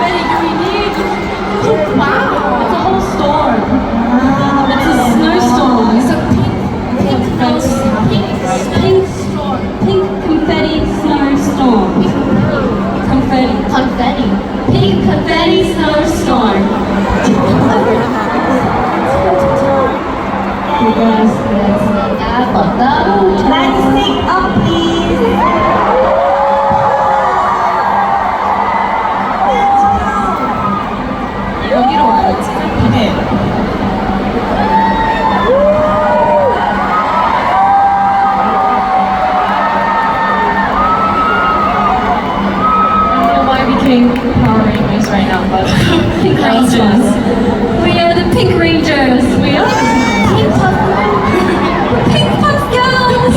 confetti do we need? Oh, wow. It's a whole storm. It's a snowstorm. It's a pink storm. Pink confetti snowstorm. Confetti. Confetti. Pink confetti snowstorm. Yes, yes. Let's sing up, please. 여기로 와야지. 네. I don't know why we became Power Rangers right now, but Pink Rangers. We are the Pink Rangers. We are Pink Puff Pink Puff Girls.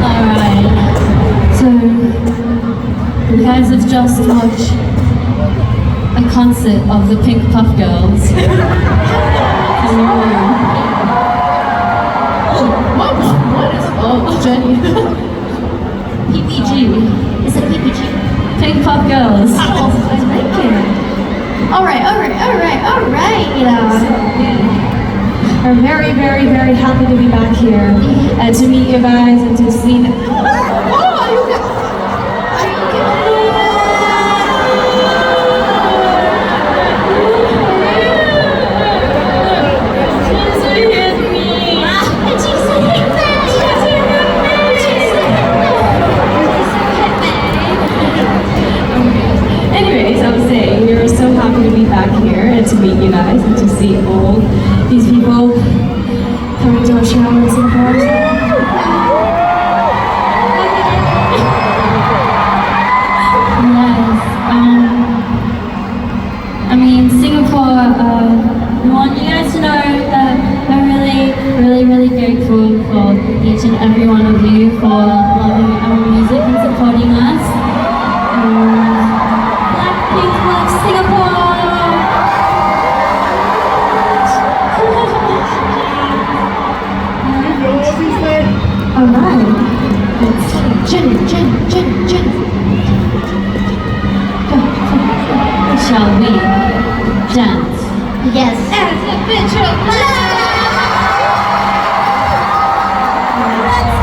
Alright. So you guys have just watched a concert of the Pink Puff Girls. What is, oh, Jennie. PPG. It's a PPG. Pink Puff Girls. Oh, I like it. Alright. We're very, very, very happy to be back here and to meet you guys and to see them. Anyways, I was saying, we were so happy to be back here and to meet you guys and to see all these people coming to our show in Singapore. Yes. I mean, Singapore, we want you guys to know that we're really grateful for each and every one of you for loving our music and supporting us. BlackPink loves Singapore! Alright. Jennie. Shall we dance? Yes. As a bitch of